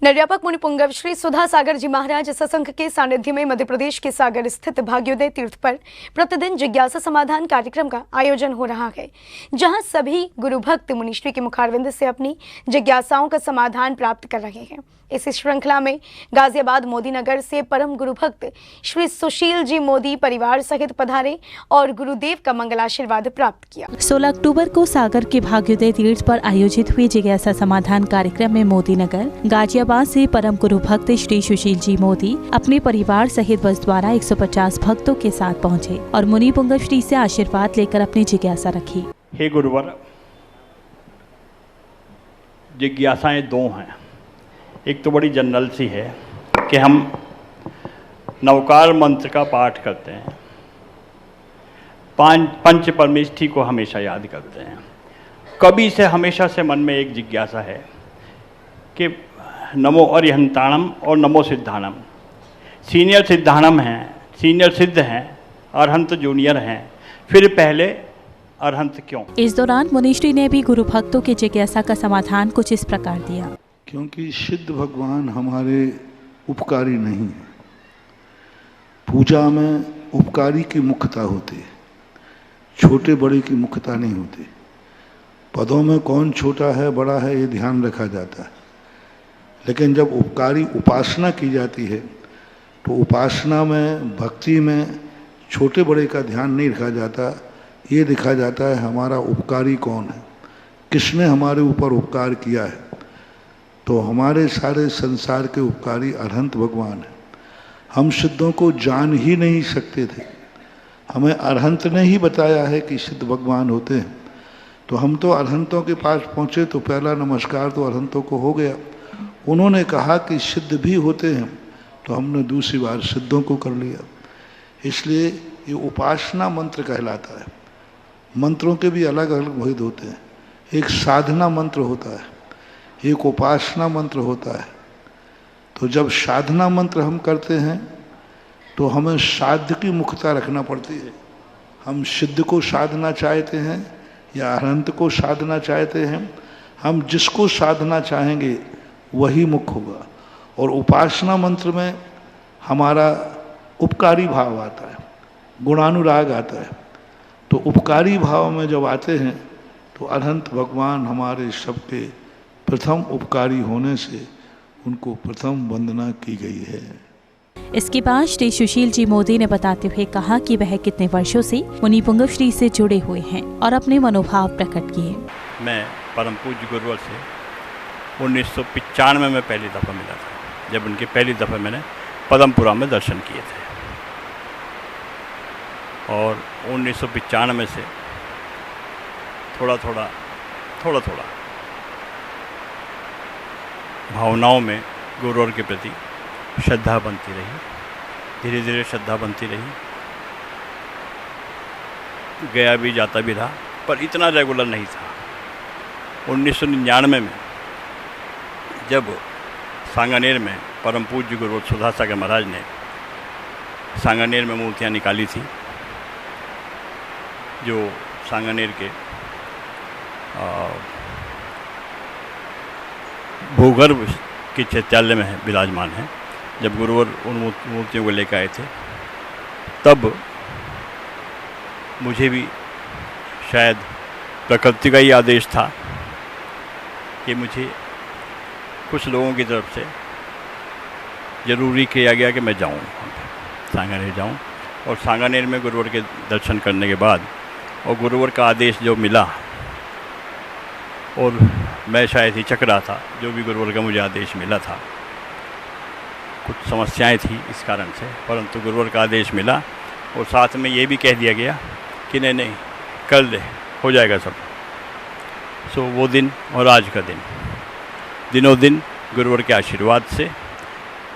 निर्व्यापक मुनि पुंगव श्री सुधा सागर जी महाराज सत्संग के सानिध्य में मध्य प्रदेश के सागर स्थित भाग्योदय तीर्थ पर प्रतिदिन जिज्ञासा समाधान कार्यक्रम का आयोजन हो रहा है, जहां सभी गुरु भक्त मुनिश्री के मुखारविंद से अपनी जिज्ञासाओं का समाधान प्राप्त कर रहे हैं। इस श्रृंखला में गाजियाबाद मोदी नगर से परम गुरु भक्त श्री सुशील जी मोदी परिवार सहित पधारे और गुरुदेव का मंगलाशीर्वाद प्राप्त किया। 16 अक्टूबर को सागर के भाग्योदय तीर्थ पर आयोजित हुए जिज्ञासा समाधान कार्यक्रम में मोदी नगर गाजियाबाद से परम गुरु भक्त श्री सुशील जी मोदी अपने परिवार सहित बस द्वारा 150 भक्तों के साथ पहुंचे और मुनि पुंगव श्री से आशीर्वाद लेकर अपनी जिज्ञासा रखी। हे गुरुवर, जिज्ञासाएं दो हैं। एक तो बड़ी जनरल सी है कि हम नवकार मंत्र का पाठ करते हैं, पंच परमेष्ठी को हमेशा याद करते हैं। कभी से हमेशा से मन में एक जिज्ञासा है कि नमो अरिहंताणम और नमो सिद्धाणम। सीनियर सिद्धाणम हैं, सीनियर सिद्ध हैं, अरहंत जूनियर हैं, फिर पहले अरहंत क्यों? इस दौरान मुनिश्री ने भी गुरु भक्तों की जिज्ञासा का समाधान कुछ इस प्रकार दिया। क्योंकि सिद्ध भगवान हमारे उपकारी नहीं है। पूजा में उपकारी की मुख्यता होती है, छोटे बड़े की मुख्यता नहीं होती। पदों में कौन छोटा है बड़ा है ये ध्यान रखा जाता है, लेकिन जब उपकारी उपासना की जाती है तो उपासना में भक्ति में छोटे बड़े का ध्यान नहीं रखा जाता। ये देखा जाता है हमारा उपकारी कौन है, किसने हमारे ऊपर उपकार किया है। तो हमारे सारे संसार के उपकारी अरहंत भगवान हैं। हम सिद्धों को जान ही नहीं सकते थे, हमें अरहंत ने ही बताया है कि सिद्ध भगवान होते हैं। तो हम तो अरहंतों के पास पहुँचे तो पहला नमस्कार तो अरहंतों को हो गया। उन्होंने कहा कि सिद्ध भी होते हैं तो हमने दूसरी बार सिद्धों को कर लिया। इसलिए ये उपासना मंत्र कहलाता है। मंत्रों के भी अलग अलग भेद होते हैं। एक साधना मंत्र होता है, एक उपासना मंत्र होता है। तो जब साधना मंत्र हम करते हैं तो हमें साध्य की मुख्यता रखना पड़ती है। हम सिद्ध को साधना चाहते हैं या अरहंत को साधना चाहते हैं, हम जिसको साधना चाहेंगे वही मुख्य होगा। और उपासना मंत्र में हमारा उपकारी भाव आता है, गुणानुराग आता है। तो उपकारी भाव में जब आते हैं तो अरहंत भगवान हमारे सबके प्रथम उपकारी होने से उनको प्रथम वंदना की गई है। इसके बाद श्री सुशील जी मोदी ने बताते हुए कहा कि वह कितने वर्षों से मुनि पुंगव श्री से जुड़े हुए हैं और अपने मनोभाव प्रकट किए। मैं परम पूज्य गुरुवर से 1995 में पहली दफ़ा मिला था, जब उनके पहली दफ़ा मैंने पदमपुरा में दर्शन किए थे। और 1995 से थोड़ा थोड़ा भावनाओं में गुरुवर के प्रति श्रद्धा बनती रही, धीरे धीरे श्रद्धा बनती रही। गया भी जाता भी रहा, पर इतना रेगुलर नहीं था। 1999 में जब सांगानेर में परम पूज्य गुरु सुधा सागर महाराज ने सांगानेर में मूर्तियाँ निकाली थी, जो सांगानेर के भूगर्भ के चैत्यालय में विराजमान है। जब गुरुवर उन मूर्तियों को लेकर आए थे, तब मुझे भी शायद प्रकृति का ही आदेश था कि मुझे कुछ लोगों की तरफ से ज़रूरी किया गया कि मैं जाऊं, सांगानेर जाऊं। और सांगानेर में गुरुवर के दर्शन करने के बाद और गुरुवर का आदेश जो मिला, और मैं शायद ही चक रहा था, जो भी गुरुवर का मुझे आदेश मिला था। कुछ समस्याएं थी इस कारण से, परंतु गुरुवर का आदेश मिला और साथ में ये भी कह दिया गया कि नहीं कर ले, हो जाएगा सब। सो वो दिन और आज का दिन, दिनों दिन गुरुवर के आशीर्वाद से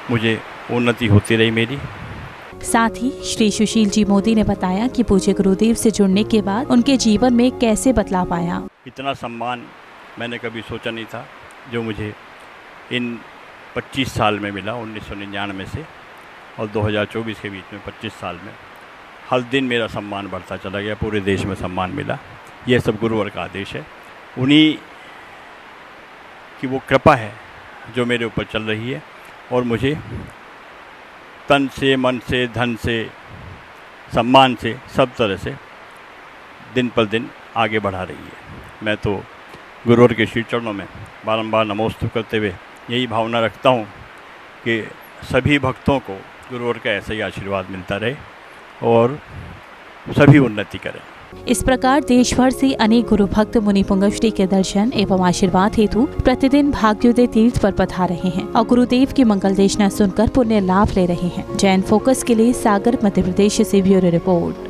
मुझे उन्नति होती रही मेरी। साथ ही श्री सुशील जी मोदी ने बताया कि पूज्य गुरुदेव से जुड़ने के बाद उनके जीवन में कैसे बदलाव आया। इतना सम्मान मैंने कभी सोचा नहीं था, जो मुझे इन 25 साल में मिला, 1999 से और 2024 के बीच में 25 साल में हर दिन मेरा सम्मान बढ़ता चला गया, पूरे देश में सम्मान मिला। ये सब गुरुवर का आदेश है, उन्हीं की वो कृपा है जो मेरे ऊपर चल रही है और मुझे तन से, मन से, धन से, सम्मान से, सब तरह से दिन पर दिन आगे बढ़ा रही है। मैं तो गुरुवर के श्री चरणों में बारंबार नमोस्तु करते हुए यही भावना रखता हूँ कि सभी भक्तों को गुरुवर का ऐसा ही आशीर्वाद मिलता रहे और सभी उन्नति करें। इस प्रकार देश भर से अनेक गुरु भक्त मुनि पुंगवश्री के दर्शन एवं आशीर्वाद हेतु प्रतिदिन भाग्योदय तीर्थ पर पधार रहे हैं और गुरुदेव की मंगल देशना सुनकर पुण्य लाभ ले रहे हैं। जैन फोकस के लिए सागर, मध्य प्रदेश से ब्यूरो रिपोर्ट।